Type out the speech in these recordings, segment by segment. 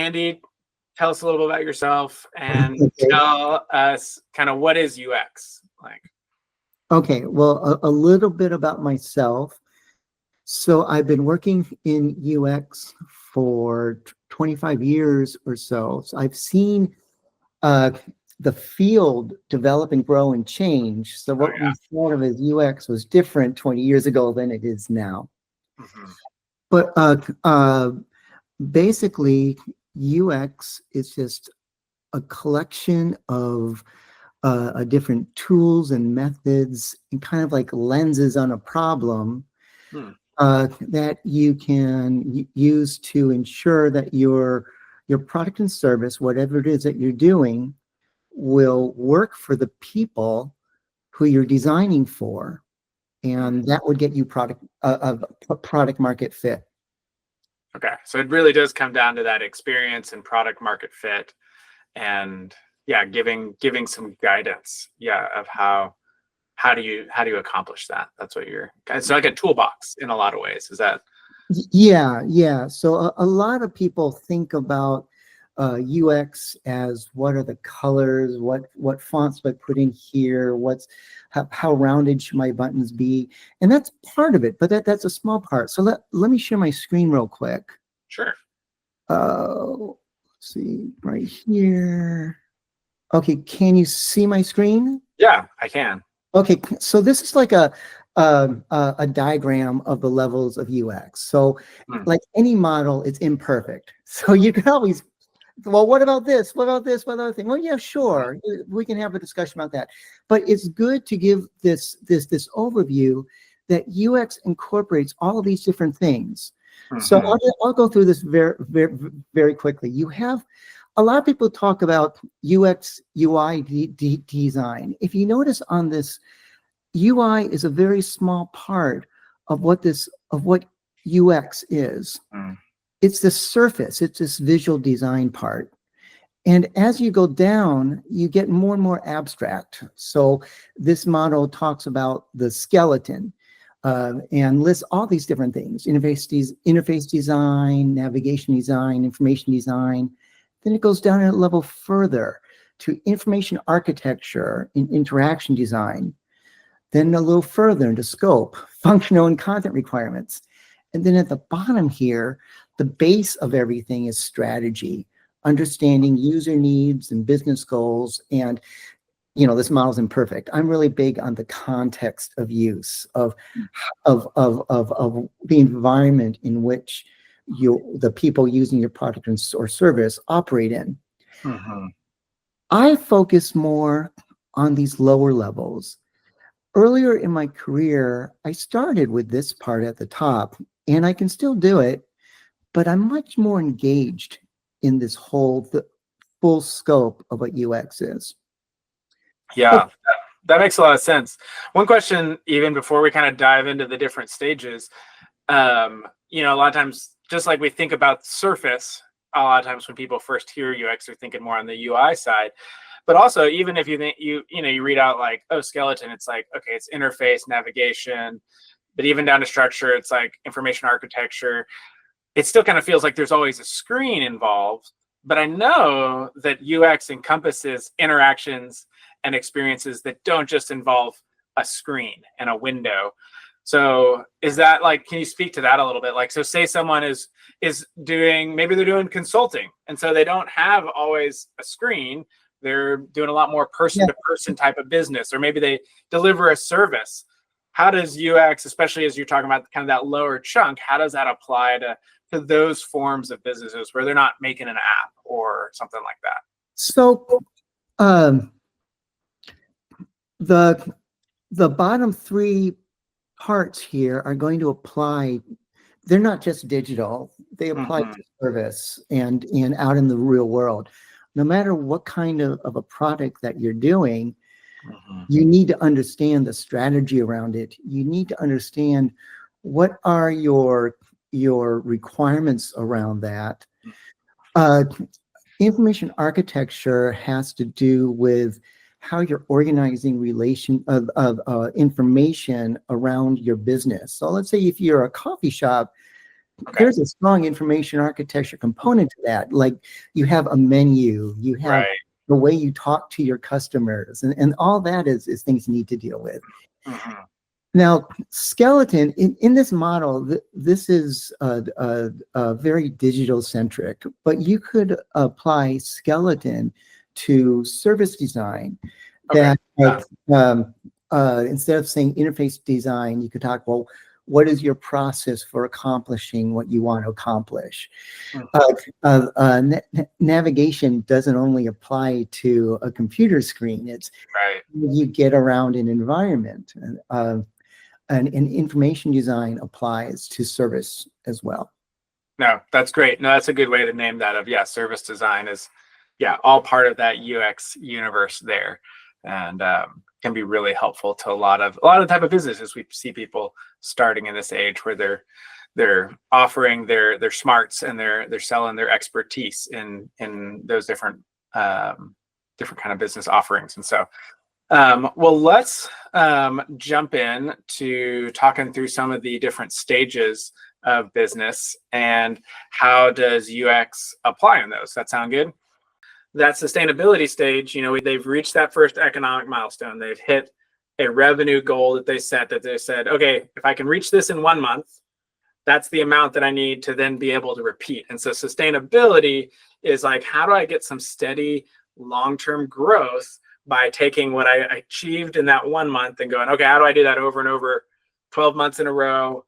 Andy, tell us a little bit about yourself and Okay. tell us kind of what is UX like. Okay, well, a little bit about myself. So I've been working in UX for 25 years or so. So I've seen uh, the field develop and grow and change. So Oh what yeah. we thought of as UX was different 20 years ago than it is now. Hmm. But basically, UX is just a collection of different tools and methods and kind of like lenses on a problem that you can use to ensure that your product and service, whatever it is that you're doing, will work for the people who you're designing for, and that would get you product market fit. Okay, so it really does come down to that experience and product market fit, and yeah, giving some guidance, yeah, of how do you accomplish that. That's what you're. It's like a toolbox in a lot of ways. Is that? Yeah. So a lot of people think about UX as what are the colors, what fonts do I put in here, how rounded should my buttons be, and that's part of it, but that's a small part. So let me share my screen real quick. Sure. Let's see right here. Okay, can you see my screen? Yeah, I can. Okay, so this is like a diagram of the levels of UX. So like any model, it's imperfect. So you can always, well, what about this? What about this? What other thing? Well, yeah, sure. We can have a discussion about that. But it's good to give this overview that UX incorporates all of these different things. So I'll go through this very quickly. You have a lot of people talk about UX, UI design. If you notice on this, UI is a very small part of what UX is. It's the surface. It's this visual design part. And as you go down, you get more and more abstract. So this model talks about the skeleton and lists all these different things: interface design, navigation design, information design. Then it goes down a level further to information architecture and interaction design. Then a little further into scope, functional and content requirements. And then at the bottom here, the base of everything is strategy, understanding user needs and business goals. And, this model's imperfect. I'm really big on the context of use of the environment in which the people using your product or service operate in. I focus more on these lower levels. Earlier in my career, I started with this part at the top, and I can still do it, but I'm much more engaged in this the full scope of what UX is. Yeah, that makes a lot of sense. One question, even before we kind of dive into the different stages, a lot of times, just like we think about surface, a lot of times when people first hear UX, they're thinking more on the UI side. But also, even if you think you read out like, oh, skeleton, it's like, okay, it's interface, navigation, but even down to structure, it's like information architecture. It still kind of feels like there's always a screen involved. But I know that UX encompasses interactions and experiences that don't just involve a screen and a window. So is that like, can you speak to that a little bit? Like, so say someone is doing, maybe they're doing consulting, and so they don't have always a screen. They're doing a lot more person-to-person type of business, or maybe they deliver a service. How does UX, especially as you're talking about kind of that lower chunk, how does that apply to those forms of businesses where they're not making an app or something like that? So the bottom three parts here are going to apply. They're not just digital. They apply to service and out in the real world. No matter what kind of a product that you're doing, you need to understand the strategy around it. You need to understand what are your requirements around that. Information architecture has to do with how you're organizing information around your business. So let's say if you're a coffee shop, Okay. there's a strong information architecture component to that. Like you have a menu, you have Right. the way you talk to your customers, and all that is things you need to deal with. Mm-hmm. Now, skeleton in this model, this is very digital centric, but you could apply skeleton to service design. Okay. That instead of saying interface design, you could talk, well, what is your process for accomplishing what you want to accomplish? Navigation doesn't only apply to a computer screen. It's Right. you get around an environment. And information design applies to service as well. No, that's great. No, that's a good way to name that. Of service design is all part of that UX universe there, and can be really helpful to a lot of type of businesses. We see people starting in this age where they're offering their smarts and they're selling their expertise in those different kind of business offerings. And so well, let's jump in to talking through some of the different stages of business and how does UX apply in those. That sound good? That sustainability stage, they've reached that first economic milestone. They've hit a revenue goal that they said, okay, if I can reach this in 1 month, that's the amount that I need to then be able to repeat. And so sustainability is like, how do I get some steady long-term growth by taking what I achieved in that 1 month and going, okay, how do I do that over and over, 12 months in a row,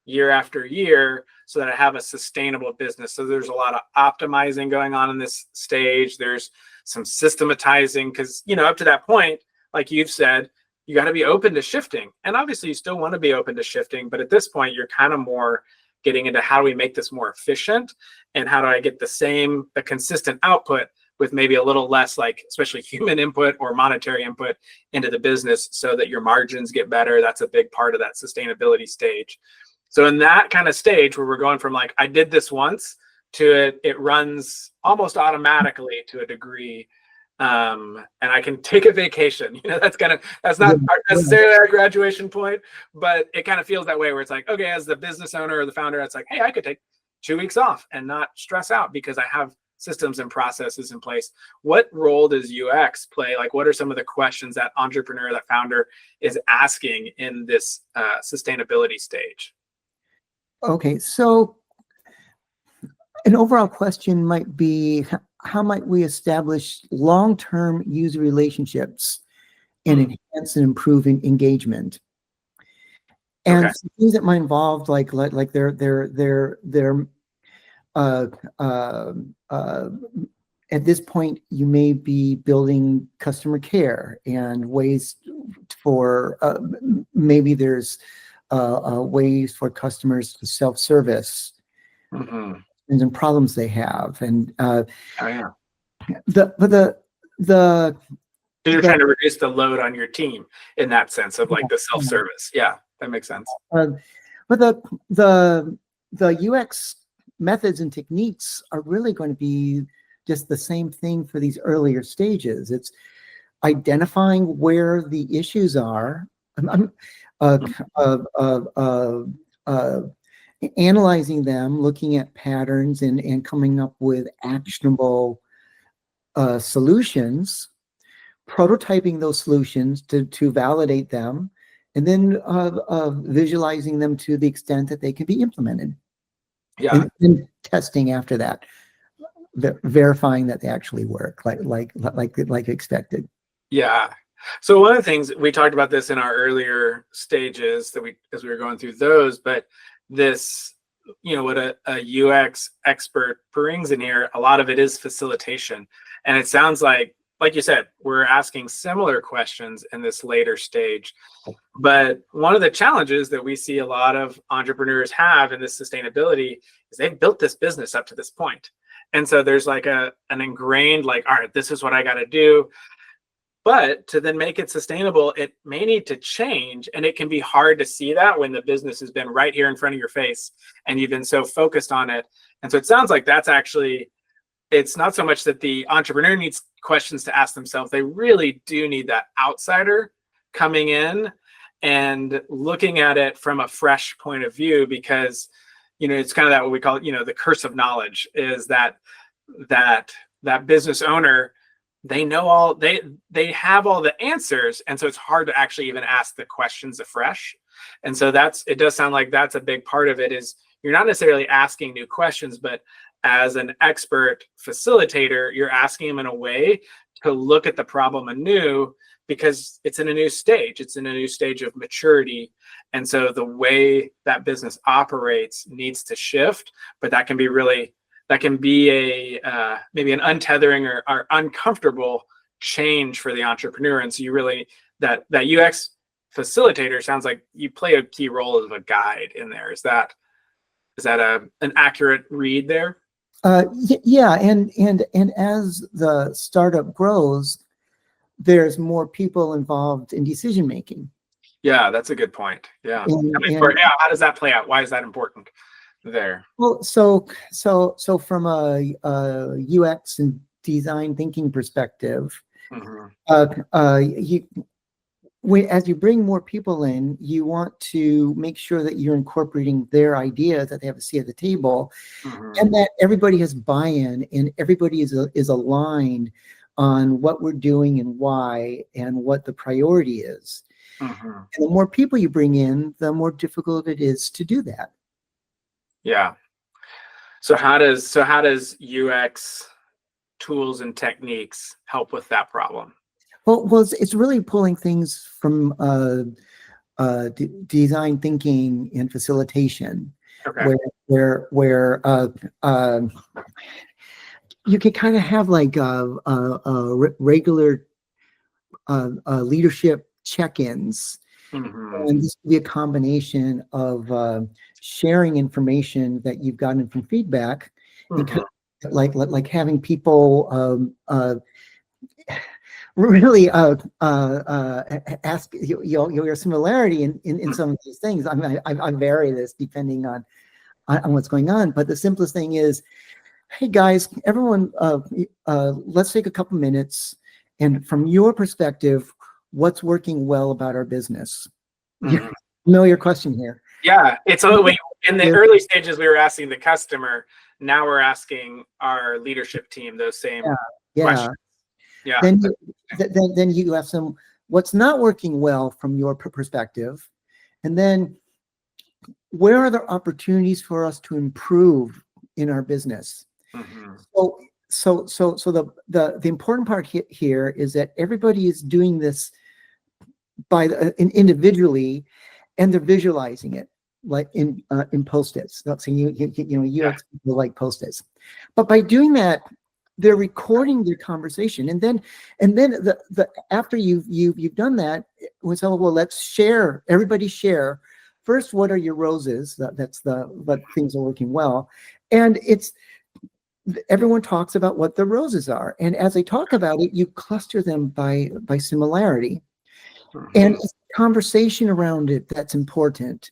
year after year, so that I have a sustainable business. So there's a lot of optimizing going on in this stage. There's some systematizing because, up to that point, like you've said, you got to be open to shifting. And obviously you still want to be open to shifting, but at this point, you're kind of more getting into how do we make this more efficient and how do I get the consistent output with maybe a little less, like especially human input or monetary input into the business so that your margins get better. That's a big part of that sustainability stage. So in that kind of stage where we're going from like, I did this once to it runs almost automatically to a degree. And I can take a vacation. That's not necessarily our graduation point, but it kind of feels that way where it's like, okay, as the business owner or the founder, it's like, hey, I could take 2 weeks off and not stress out because I have systems and processes in place. What role does UX play? Like, what are some of the questions that entrepreneur, that founder is asking in this sustainability stage? Okay, so an overall question might be, how might we establish long-term user relationships and enhance and improve engagement? And things that might involve like their at this point, you may be building customer care and ways for maybe there's ways for customers to self-service and problems they have. And you're trying to reduce the load on your team in that sense of like the self-service. Yeah, that makes sense. But the UX methods and techniques are really going to be just the same thing for these earlier stages. It's identifying where the issues are, analyzing them, looking at patterns, and coming up with actionable solutions, prototyping those solutions to validate them, and then visualizing them to the extent that they can be implemented. Yeah. And testing after that, verifying that they actually work like expected. Yeah. So one of the things we talked about this in our earlier stages as we were going through those, but this, what a UX expert brings in here, a lot of it is facilitation. And it sounds like you said, we're asking similar questions in this later stage. But one of the challenges that we see a lot of entrepreneurs have in this sustainability is they've built this business up to this point. And so there's like an ingrained, like, all right, this is what I got to do. But to then make it sustainable, it may need to change. And it can be hard to see that when the business has been right here in front of your face and you've been so focused on it. And so it sounds like that's actually, it's not so much that the entrepreneur needs questions to ask themselves. They really do need that outsider coming in and looking at it from a fresh point of view, because it's kind of that what we call, the curse of knowledge, is that business owner, they know they have all the answers, and so it's hard to actually even ask the questions afresh. And so it does sound like that's a big part of it, is you're not necessarily asking new questions, but as an expert facilitator, you're asking them in a way to look at the problem anew, because it's in a new stage. It's in a new stage of maturity. And so the way that business operates needs to shift, but that can be a maybe an untethering or uncomfortable change for the entrepreneur. And so that UX facilitator sounds like you play a key role as a guide in there. Is that an accurate read there? Yeah, and as the startup grows, there's more people involved in decision making. Yeah, that's a good point. Yeah. How does that play out? Why is that important there? Well, so from a UX and design thinking perspective, as you bring more people in, you want to make sure that you're incorporating their ideas, that they have a seat at the table, and that everybody has buy-in and everybody is aligned on what we're doing and why and what the priority is. And the more people you bring in, the more difficult it is to do that. Yeah. So how does UX tools and techniques help with that problem? Well, it's really pulling things from design thinking and facilitation, where you can kind of have like regular leadership check-ins, and this will be a combination of sharing information that you've gotten from feedback, and kind of like having people really ask your similarity in some of these things. I vary this depending on what's going on, but the simplest thing is, hey guys, everyone, let's take a couple minutes, and from your perspective, what's working well about our business? You know your question here. Yeah, it's in the early stages we were asking the customer. Now we're asking our leadership team those same questions. Yeah. Then you ask them what's not working well from your perspective, and then where are there opportunities for us to improve in our business? So the important part here is that everybody is doing this individually, and they're visualizing it like in Post-its. Not saying UX people like Post-its, but by doing that, they're recording their conversation, and then the after you've done that, we say, well, let's share. Everybody share first. What are your roses? That's what things are working well, and everyone talks about what the roses are, and as they talk about it, you cluster them by similarity, and it's a conversation around it that's important.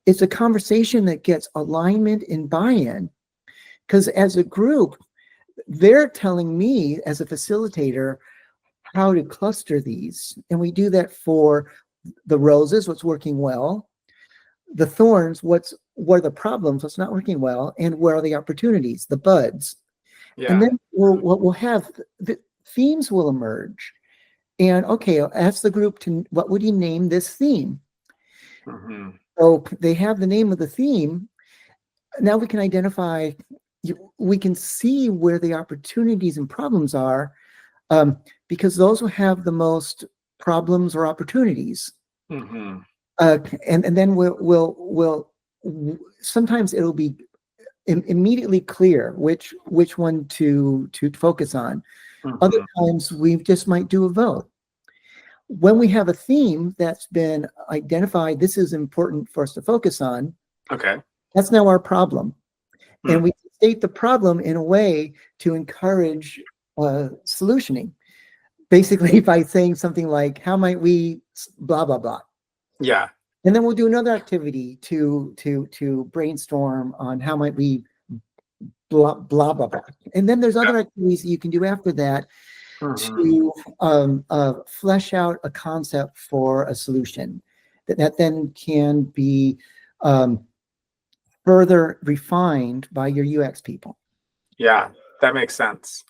It's a conversation that gets alignment and buy-in, because as a group, they're telling me as a facilitator how to cluster these, and we do that for the roses, what's working well, the thorns, what are the problems, what's not working well, and where are the opportunities, the buds. And then we'll have the themes will emerge, and okay, ask the group to what would you name this theme. So they have the name of the theme. Now we can identify, we can see where the opportunities and problems are, because those will have the most problems or opportunities. And then we'll sometimes it'll be immediately clear which one to focus on. Other times we just might do a vote. When we have a theme that's been identified, this is important for us to focus on. Okay, that's now our problem. And we state the problem in a way to encourage solutioning, basically by saying something like, how might we blah, blah, blah. Yeah. And then we'll do another activity to brainstorm on how might we blah, blah, blah, blah. And then there's other activities that you can do after that to flesh out a concept for a solution that then can be further refined by your UX people. Yeah, that makes sense.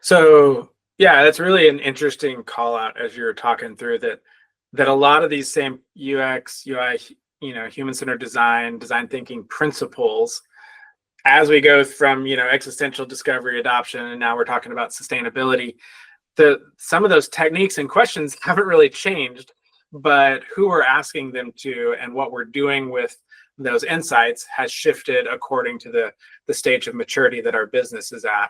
So yeah, that's really an interesting call out as you're talking through that a lot of these same UX, UI, human-centered design thinking principles, as we go from, existential discovery, adoption, and now we're talking about sustainability, some of those techniques and questions haven't really changed, but who we're asking them to and what we're doing with those insights has shifted according to the stage of maturity that our business is at.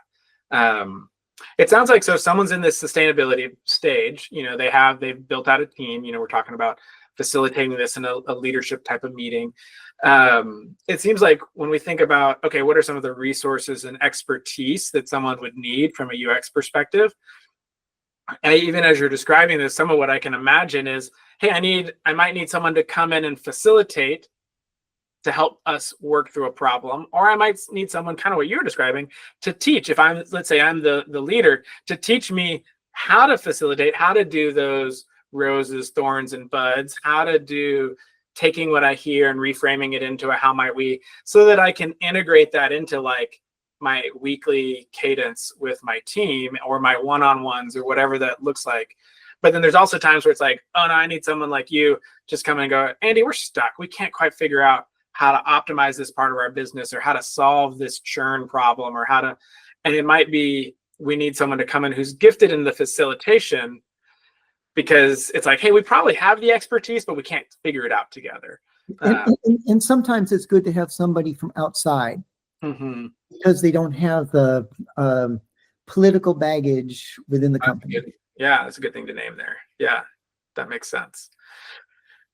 It sounds like, so someone's in this sustainability stage, they've built out a team, we're talking about facilitating this in a leadership type of meeting. It seems like when we think about, okay, what are some of the resources and expertise that someone would need from a UX perspective? And even as you're describing this, some of what I can imagine is, hey, I might need someone to come in and facilitate to help us work through a problem, or I might need someone, kind of what you're describing, to teach. If let's say I'm the leader, to teach me how to facilitate, how to do those roses, thorns, and buds, how to do taking what I hear and reframing it into a how might we, so that I can integrate that into like my weekly cadence with my team or my one-on-ones or whatever that looks like. But then there's also times where it's like, oh no, I need someone like you just come and go, Andy, we're stuck. We can't quite figure out how to optimize this part of our business or how to solve this churn problem or and it might be, we need someone to come in who's gifted in the facilitation, because it's like, hey, we probably have the expertise, but we can't figure it out together. And sometimes it's good to have somebody from outside because they don't have the political baggage within the company. Yeah, that's a good thing to name there. Yeah, that makes sense.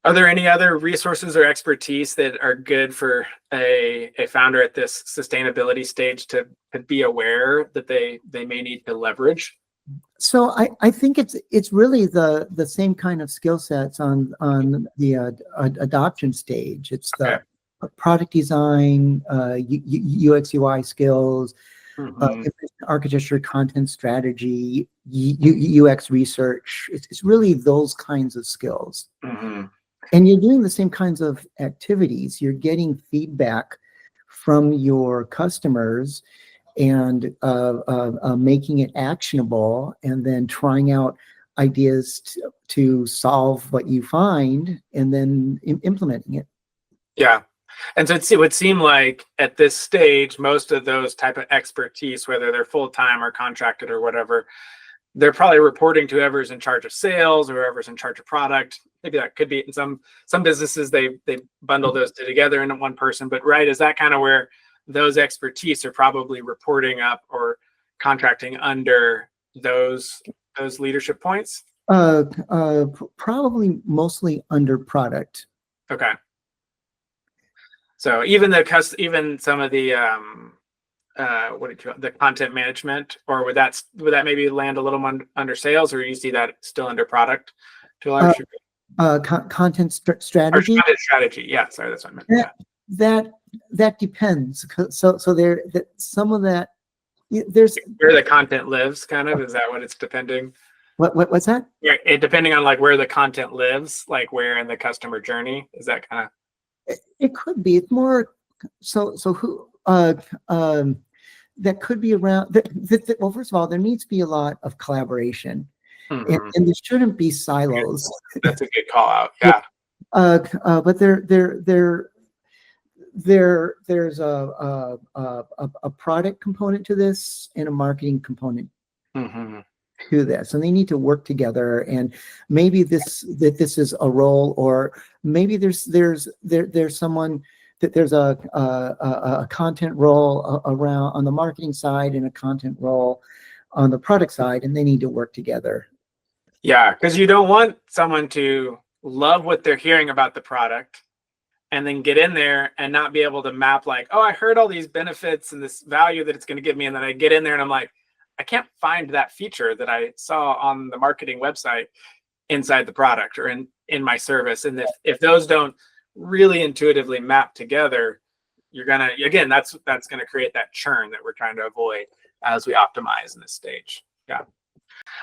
Are there any other resources or expertise that are good for a founder at this sustainability stage to be aware that they may need to leverage? So I think it's really the same kind of skill sets on the adoption stage. It's the product design, UX UI skills, architecture, content strategy, UX research. It's really those kinds of skills. And you're doing the same kinds of activities. You're getting feedback from your customers and making it actionable, and then trying out ideas to solve what you find, and then implementing it. Yeah. And so it would seem like at this stage, most of those type of expertise, whether they're full-time or contracted or whatever, they're probably reporting to whoever's in charge of sales or whoever's in charge of product. Maybe that could be in some businesses, they bundle those together into one person. But right, is that kind of where those expertise are probably reporting up or contracting under those leadership points? Probably mostly under product. Okay. So even some of the the content management, or would that maybe land a little under sales, or you see that still under product to a large degree? Content strategy. Content strategy. Yeah, sorry, that's what I meant. That depends. So there some of that. There's where the content lives, kind of. Is that what it's depending? What's that? Yeah, depending on like where the content lives, like where in the customer journey. Is that kind of? It could be. It's more so who that could be around. Well, first of all, there needs to be a lot of collaboration, and there shouldn't be silos. That's a good call out. Yeah. But there's a product component to this and a marketing component to this, and they need to work together. And maybe this is a role, or maybe there's someone that there's a content role around on the marketing side and a content role on the product side, and they need to work together. Yeah, because you don't want someone to love what they're hearing about the product and then get in there and not be able to map like, oh, I heard all these benefits and this value that it's going to give me, and then I get in there and I'm like, I can't find that feature that I saw on the marketing website inside the product or in my service. And if those don't really intuitively map together, you're gonna, again, that's gonna create that churn that we're trying to avoid as we optimize in this stage. Yeah.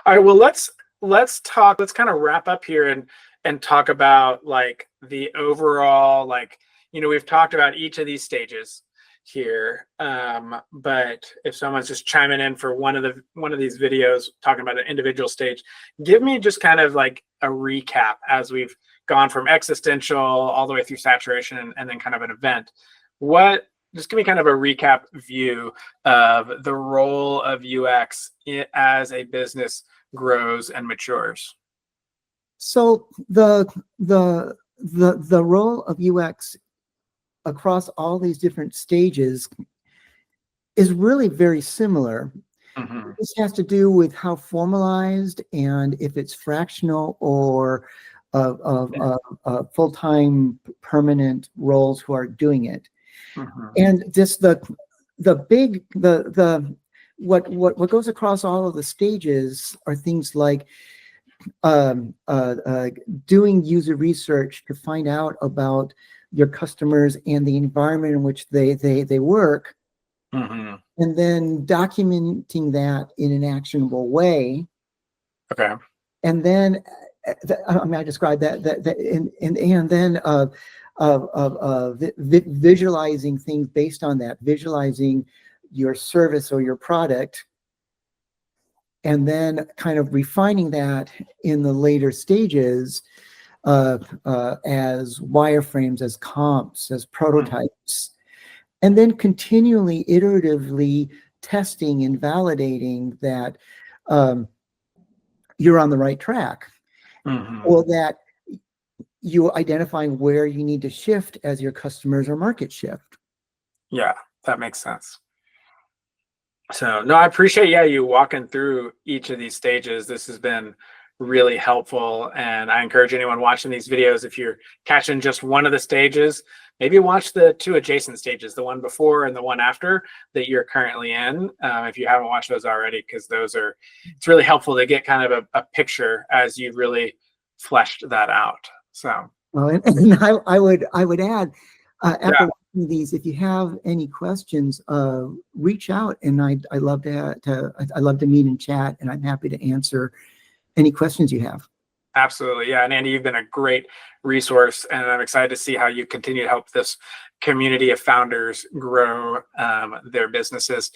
All right. Well, let's kind of wrap up here and talk about like the overall, like, we've talked about each of these stages here, but if someone's just chiming in for one of these videos talking about an individual stage, give me just kind of like a recap as we've gone from existential all the way through saturation and then kind of an event. Just give me kind of a recap view of the role of UX as a business grows and matures. So the role of UX across all these different stages is really very similar. Mm-hmm. This has to do with how formalized and if it's fractional or full-time permanent roles who are doing it. Mm-hmm. And just what goes across all of the stages are things like doing user research to find out about your customers and the environment in which they work, mm-hmm. and then documenting that in an actionable way. Okay. And then, I described that and then visualizing things based on that, visualizing your service or your product, and then kind of refining that in the later stages as wireframes, as comps, as prototypes, and then continually iteratively testing and validating that you're on the right track, or that you're identifying where you need to shift as your customers or market shift. Yeah, that makes sense. So no, I appreciate you walking through each of these stages. This has been really helpful, and I encourage anyone watching these videos, if you're catching just one of the stages, maybe watch the two adjacent stages, the one before and the one after that you're currently in, if you haven't watched those already, because it's really helpful to get kind of a picture as you've really fleshed that out. So well, and I would add, after watching these, if you have any questions, reach out, and I'd love to meet and chat, and I'm happy to answer any questions you have. Absolutely. Yeah. And Andy, you've been a great resource, and I'm excited to see how you continue to help this community of founders grow their businesses.